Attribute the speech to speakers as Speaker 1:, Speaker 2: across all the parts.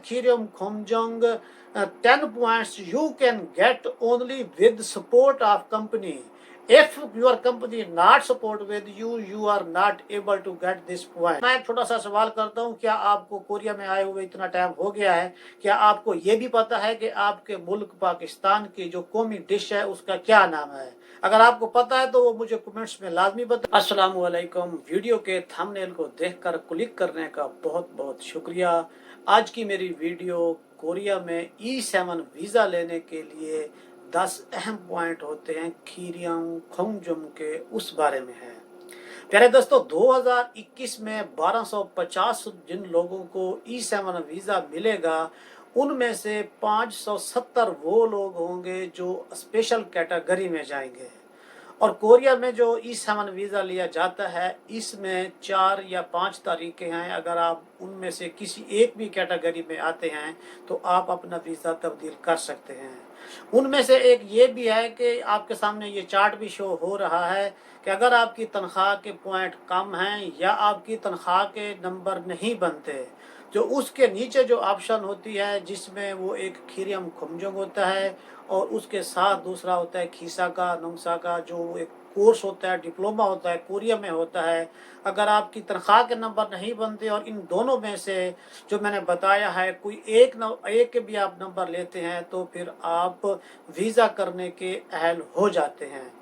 Speaker 1: Kirium Khomjong 10 points you can get only with support of company. If your company not support with you, you are not able to get this point. मैं छोटा सा सवाल करता हूँ, क्या आपको Korea में आए हुए इतना टाइम हो गया है, क्या आपको ये भी पता है कि आपके मुल्क पाकिस्तान की जो कौमी डिश है उसका क्या नाम है? अगर आपको पता है तो वो मुझे कमेंट्स में लाजमी बताएं। अस्सलाम वालेकुम। वीडियो के थंबनेल को देखकर क्लिक करने का बहुत बहुत शुक्रिया। आज की मेरी वीडियो कोरिया में E7 वीज़ा लेने के लिए 10 अहम पॉइंट होते हैं खीरियम खोंगजुम के, उस बारे में है। प्यारे दोस्तों, 2021 में 1250 जिन लोगों को E7 वीज़ा मिलेगा उनमें से 570 वो लोग होंगे जो स्पेशल कैटेगरी में जाएंगे। और कोरिया में जो E7 वीज़ा लिया जाता है इसमें 4 या 5 तरीके हैं। अगर आप उनमें से किसी एक भी कैटेगरी में आते हैं तो आप अपना वीज़ा तब्दील कर सकते हैं। उनमें से एक ये भी है कि आपके सामने ये चार्ट भी शो हो रहा है कि अगर आपकी तनख्वाह के पॉइंट कम हैं या आपकी तनख्वाह के नंबर नहीं बनते, जो उसके नीचे जो ऑप्शन होती है जिसमें वो एक खीरियम खोंगजुम होता है और उसके साथ दूसरा होता है खीसा का नोंगसा का, जो एक कोर्स होता है, डिप्लोमा होता है, कोरिया में होता है। अगर आपकी तनख्वाह के नंबर नहीं बनते और इन दोनों में से जो मैंने बताया है कोई एक के भी आप नंबर लेते हैं तो फिर आप वीज़ा करने के अहल हो जाते हैं।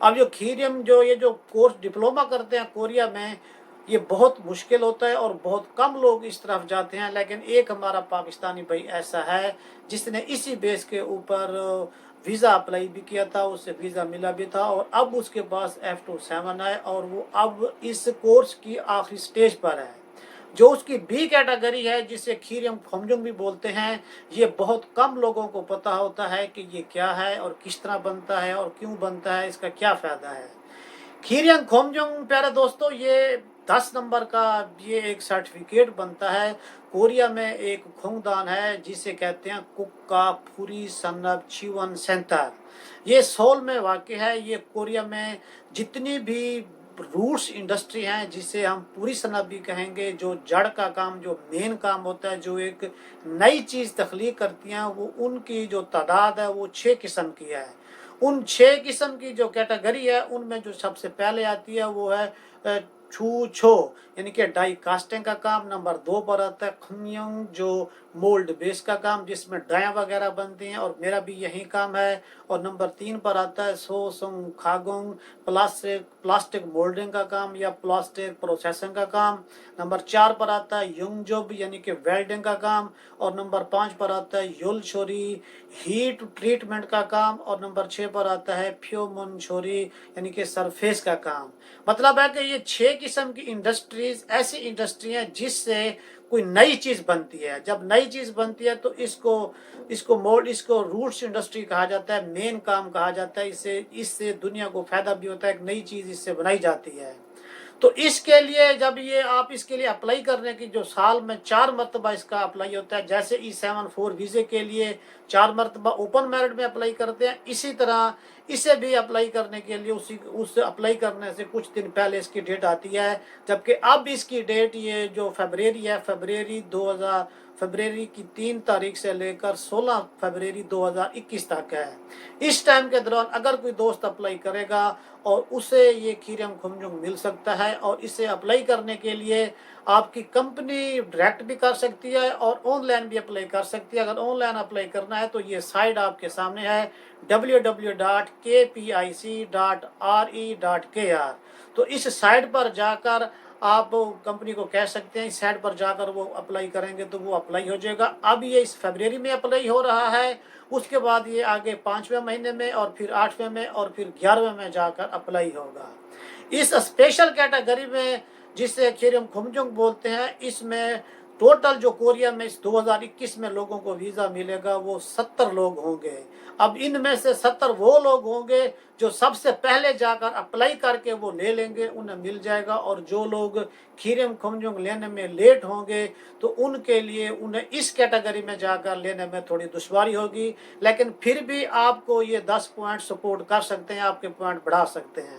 Speaker 1: अब जो खीरियम ये जो कोर्स डिप्लोमा करते हैं कोरिया में, ये बहुत मुश्किल होता है और बहुत कम लोग इस तरफ जाते हैं। लेकिन एक हमारा पाकिस्तानी भाई ऐसा है जिसने इसी बेस के ऊपर वीज़ा अप्लाई भी किया था, उससे वीज़ा मिला भी था और अब उसके पास F27 है और वो अब इस कोर्स की आखिरी स्टेज पर है। जो उसकी बी कैटेगरी है जिसे खीरियम खोंगजुम भी बोलते हैं, ये बहुत कम लोगों को पता होता है कि ये क्या है और किस तरह बनता है और क्यों बनता है, इसका क्या फ़ायदा है। खीरियम खोंगजुम प्यारे दोस्तों, ये 10 नंबर का ये एक सर्टिफिकेट बनता है। कोरिया में एक खोंगदान है जिसे कहते हैं कुक्का फूरी सन्नब चिवन सेंटर। ये सोल में वाक़ है। ये कोरिया में जितनी भी रूट्स इंडस्ट्री हैं, जिसे हम पूरी सनब भी कहेंगे, जो जड़ का काम, जो मेन काम होता है, जो एक नई चीज़ तख्लीक करती हैं, वो उनकी जो तादाद है वो 6 किस्म की है। उन 6 किस्म की जो कैटेगरी है उनमें जो सबसे पहले आती है वो है छू छो, यानी कि डाई कास्टिंग का काम। नंबर 2 पर आता है खम्योंग, जो मोल्ड बेस का काम जिसमें डाया वगैरह बनती हैं और मेरा भी यही काम है। और नंबर 3 पर आता है सो सुंग खागोंग, प्लास्टिक मोल्डिंग का काम या प्लास्टिक प्रोसेसिंग का काम। नंबर 4 पर आता है युंग जोब, यानी कि वेल्डिंग का काम। और नंबर 5 पर आता है युल छोरी, हीट ट्रीटमेंट का काम। और नंबर 6 पर आता है फ्योमन छोरी, यानी कि सरफेस का काम। मतलब है कि ये 6 किस्म की इंडस्ट्रीज ऐसी इंडस्ट्री हैं जिससे कोई नई चीज़ बनती है। जब नई चीज़ बनती है तो इसको रूट्स इंडस्ट्री कहा जाता है, मेन काम कहा जाता है। इससे दुनिया को फायदा भी होता है, एक नई चीज़ इससे बनाई जाती है। तो इसके लिए जब ये आप इसके लिए अप्लाई करने की जो साल में 4 मरतबा इसका अप्लाई होता है, जैसे E-7-4 वीज़े के लिए 4 मरतबा ओपन मेरिट में अप्लाई करते हैं, इसी तरह इसे भी अप्लाई करने के लिए उस अप्लाई करने से कुछ दिन पहले इसकी डेट आती है। जबकि अब इसकी डेट ये जो फरवरी है, फरवरी की 3 तारीख से लेकर 16 फरवरी 2021 तक है। इस टाइम के दौरान अगर कोई दोस्त अप्लाई करेगा और उसे ये खीरियम खोंगजुम मिल सकता है। और इसे अप्लाई करने के लिए आपकी कंपनी डायरेक्ट भी कर सकती है और ऑनलाइन भी अप्लाई कर सकती है। अगर ऑनलाइन अप्लाई करना है तो ये साइट आपके सामने है www.kpic.re.kr। तो इस साइट पर जाकर आप कंपनी को कह सकते हैं, इस साइट पर जाकर वो अप्लाई करेंगे तो वो अप्लाई हो जाएगा। अब ये इस फरवरी में अप्लाई हो रहा है, उसके बाद ये आगे 5वें महीने में और फिर 8वें में और फिर 11वें में जाकर अप्लाई होगा। इस स्पेशल कैटेगरी में जिसे खीरियम खोंगजुम बोलते हैं, इसमें टोटल जो कोरिया में इस 2021 में लोगों को वीज़ा मिलेगा वो 70 लोग होंगे। अब इनमें से 70 वो लोग होंगे जो सबसे पहले जाकर अप्लाई करके वो ले लेंगे, उन्हें मिल जाएगा। और जो लोग खीरियम खोंगजुम लेने में लेट होंगे तो उनके लिए उन्हें इस कैटेगरी में जाकर लेने में थोड़ी दुश्वारी होगी। लेकिन फिर भी आपको ये 10 पॉइंट सपोर्ट कर सकते हैं, आपके पॉइंट बढ़ा सकते हैं।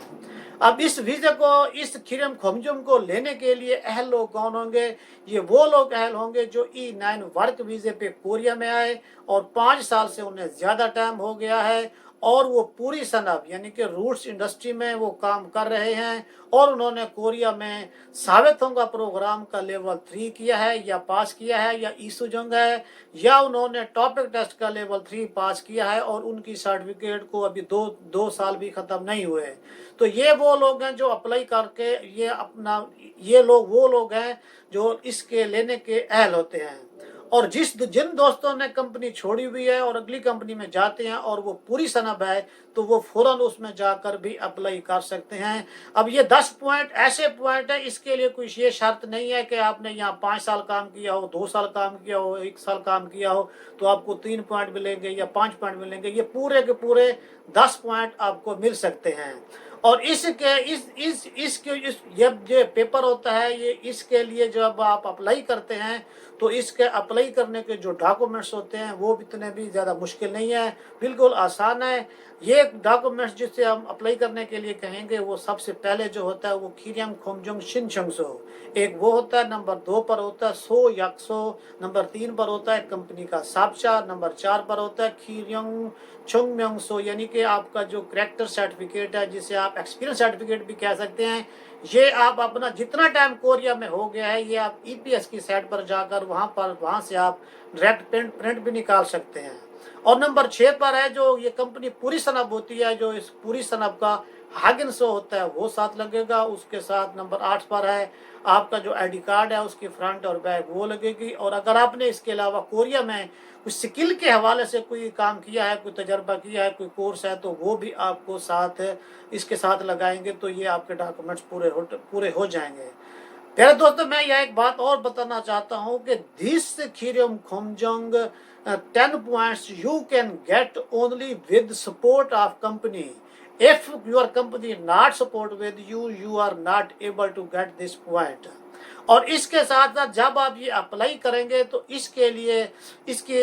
Speaker 1: अब इस वीज़े को, इस खीरम खोमजुम को लेने के लिए अहल लोग कौन होंगे? ये वो लोग अहल होंगे जो E9 वर्क वीज़े पे कोरिया में आए और 5 साल से उन्हें ज़्यादा टाइम हो गया है और वो पूरी सनब यानी कि रूट्स इंडस्ट्री में वो काम कर रहे हैं और उन्होंने कोरिया में साबितों का प्रोग्राम का लेवल 3 किया है या पास किया है, या ईसुजंग है, या उन्होंने टॉपिक टेस्ट का लेवल 3 पास किया है और उनकी सर्टिफिकेट को अभी दो साल भी ख़त्म नहीं हुए। तो ये वो लोग हैं जो अप्लाई करके ये लोग वो लोग हैं जो इसके लेने के अहल होते हैं। और जिन दोस्तों ने कंपनी छोड़ी हुई है और अगली कंपनी में जाते हैं और वो पूरी सनब है, तो वो फौरन उसमें जाकर भी अप्लाई कर सकते हैं। अब ये 10 पॉइंट ऐसे पॉइंट है, इसके लिए कोई ये शर्त नहीं है कि आपने यहाँ 5 साल काम किया हो, 2 साल काम किया हो, 1 साल काम किया हो तो आपको 3 पॉइंट मिलेंगे या 5 पॉइंट मिलेंगे। ये पूरे के पूरे 10 पॉइंट आपको मिल सकते हैं। और ये पेपर होता है, ये इसके लिए जब आप अप्लाई करते हैं तो इसके अप्लाई करने के जो डॉक्यूमेंट्स होते हैं वो इतने भी ज़्यादा मुश्किल नहीं है, बिल्कुल आसान है। ये डॉक्यूमेंट्स जिससे हम अप्लाई करने के लिए कहेंगे वो सबसे पहले जो होता है वो खीरियम खोमजुंग शिनशंगसो, एक वो होता है। नंबर 2 पर होता है सो याक्सो, नंबर 3 पर होता है कंपनी का साबचा, नंबर 4 पर होता है खीरियंग चोंगम्योंगसो यानी कि आपका जो करेक्टर सर्टिफिकेट है, जिसे आप एक्सपीरियंस सर्टिफिकेट भी कह सकते हैं। ये आप अपना जितना टाइम कोरिया में हो गया है ये आप ईपीएस की साइट पर जाकर वहाँ से आप डायरेक्ट प्रिंट भी निकाल सकते हैं। और नंबर 6 पर है जो ये कंपनी पूरी सनब होती है, जो इस पूरी सनब का हागिन शो होता है वो साथ लगेगा। उसके साथ नंबर 8 पर है आपका जो आईडी कार्ड है उसकी फ्रंट और बैक वो लगेगी। और अगर आपने इसके अलावा कोरिया में कुछ स्किल के हवाले से कोई काम किया है, कोई तजर्बा किया है, कोई कोर्स है, तो वो भी आपको साथ इसके साथ लगाएंगे तो ये आपके डॉक्यूमेंट्स पूरे हो जाएंगे। प्यारे दोस्तों, मैं यह एक बात और बताना चाहता हूँ कि this खीरियम खोमजुंग 10 points you can get only with support of company. If your company not support with you, you are not able to get this point. और इसके साथ साथ जब आप ये अप्लाई करेंगे तो इसके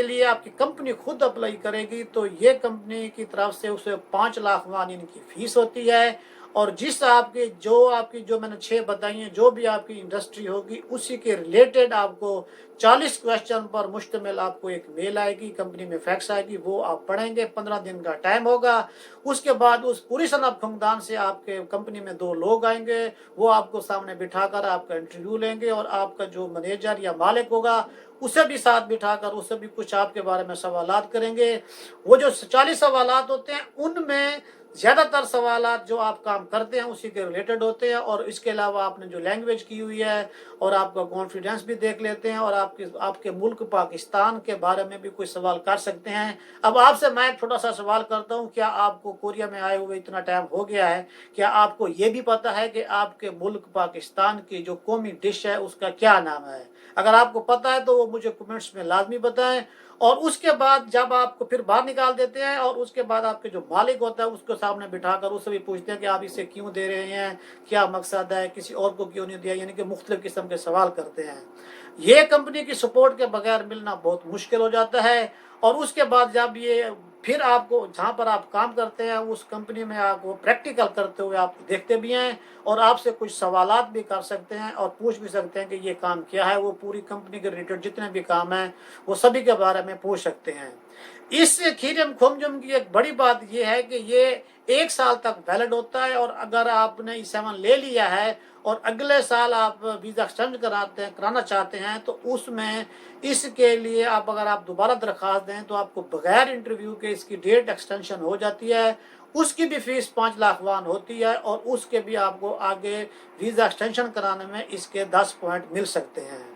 Speaker 1: लिए आपकी कंपनी खुद अप्लाई करेगी, तो ये कंपनी की तरफ से उसे 5 लाख वन इनकी फीस होती है। और आपकी जो मैंने 6 बताई हैं, जो भी आपकी इंडस्ट्री होगी उसी के रिलेटेड आपको 40 क्वेश्चन पर मुश्तमिल आपको एक मेल आएगी, कंपनी में फैक्स आएगी, वो आप पढ़ेंगे। 15 दिन का टाइम होगा। उसके बाद उस पूरी सनब खानदान से आपके कंपनी में 2 लोग आएंगे, वो आपको सामने बिठाकर आपका इंटरव्यू लेंगे और आपका जो मैनेजर या मालिक होगा उसे भी साथ बिठाकर उससे भी कुछ आपके बारे में सवालात करेंगे। वो जो 40 सवालात होते हैं उनमें ज़्यादातर सवालात जो आप काम करते हैं उसी के रिलेटेड होते हैं। और इसके अलावा आपने जो लैंग्वेज की हुई है और आपका कॉन्फिडेंस भी देख लेते हैं और आपके मुल्क पाकिस्तान के बारे में भी कोई सवाल कर सकते हैं। अब आपसे मैं एक छोटा सा सवाल करता हूं, क्या आपको कोरिया में आए हुए इतना टाइम हो गया है, क्या आपको ये भी पता है कि आपके मुल्क पाकिस्तान की जो कौमी डिश है उसका क्या नाम है? अगर आपको पता है तो वो मुझे कमेंट्स में लाजमी बताएं। और उसके बाद जब आपको फिर बाहर निकाल देते हैं और उसके बाद आपके जो मालिक होता है उसको सामने बिठाकर उससे भी पूछते हैं कि आप इसे क्यों दे रहे हैं, क्या मकसद है, किसी और को क्यों नहीं दिया, यानी कि मुख्तलिफ किस्म के सवाल करते हैं। ये कंपनी की सपोर्ट के बगैर मिलना बहुत मुश्किल हो जाता है। और उसके बाद जब ये फिर आपको जहाँ पर आप काम करते हैं उस कंपनी में आपको प्रैक्टिकल करते हुए आप देखते भी हैं और आपसे कुछ सवालात भी कर सकते हैं और पूछ भी सकते हैं कि ये काम क्या है। वो पूरी कंपनी के रिलेटेड जितने भी काम हैं वो सभी के बारे में पूछ सकते हैं। इस खीरियम खोमजुम की एक बड़ी बात ये है कि ये 1 साल तक वैलिड होता है। और अगर आपने E7 ले लिया है और अगले साल आप वीज़ा एक्सटेंड कराना चाहते हैं तो उसमें इसके लिए अगर आप दोबारा दरख्वास्त दें तो आपको बगैर इंटरव्यू के इसकी डेट एक्सटेंशन हो जाती है। उसकी भी फीस 5 लाख वन होती है और उसके भी आपको आगे वीज़ा एक्सटेंशन कराने में इसके 10 पॉइंट मिल सकते हैं।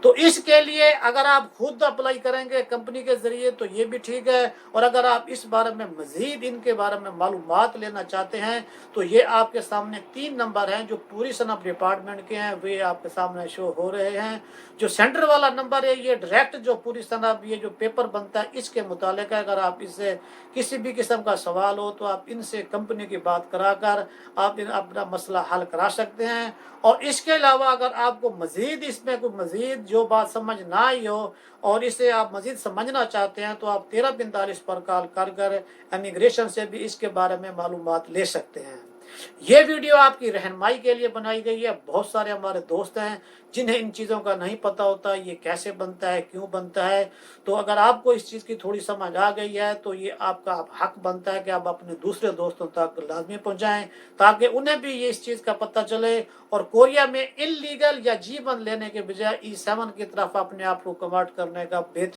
Speaker 1: तो इसके लिए अगर आप खुद अप्लाई करेंगे कंपनी के जरिए तो ये भी ठीक है। और अगर आप इस बारे में मजीद इनके बारे में मालूमात लेना चाहते हैं तो ये आपके सामने 3 नंबर हैं जो पूरी सनब डिपार्टमेंट के हैं, वे आपके सामने शो हो रहे हैं। जो सेंटर वाला नंबर है ये डायरेक्ट जो पूरी सनब ये जो पेपर बनता है इसके मुतालिक है। अगर आप इससे किसी भी किस्म का सवाल हो तो आप इनसे कंपनी की बात कराकर आप अपना मसला हल करा सकते हैं। और इसके अलावा अगर आपको मजीद इसमें कोई मजीद जो बात समझ ना आई हो और इसे आप मजीद समझना चाहते हैं तो आप 1345 पर कॉल कर इमिग्रेशन से भी इसके बारे में मालूमात ले सकते हैं। یہ ویڈیو آپ کی رہنمائی کے لیے بنائی گئی ہے. بہت سارے ہمارے دوست ہیں جنہیں ان چیزوں کا نہیں پتہ ہوتا یہ کیسے بنتا ہے، کیوں بنتا ہے. تو اگر آپ کو اس چیز کی تھوڑی سمجھ آ گئی ہے تو یہ آپ کا حق بنتا ہے کہ آپ اپنے دوسرے دوستوں تک لازمی پہنچائیں تاکہ انہیں بھی یہ اس چیز کا پتہ چلے، اور کوریا میں ان لیگل یا G1 لینے کے بجائے E7 کی طرف اپنے آپ کو کنورٹ کرنے کا بہتر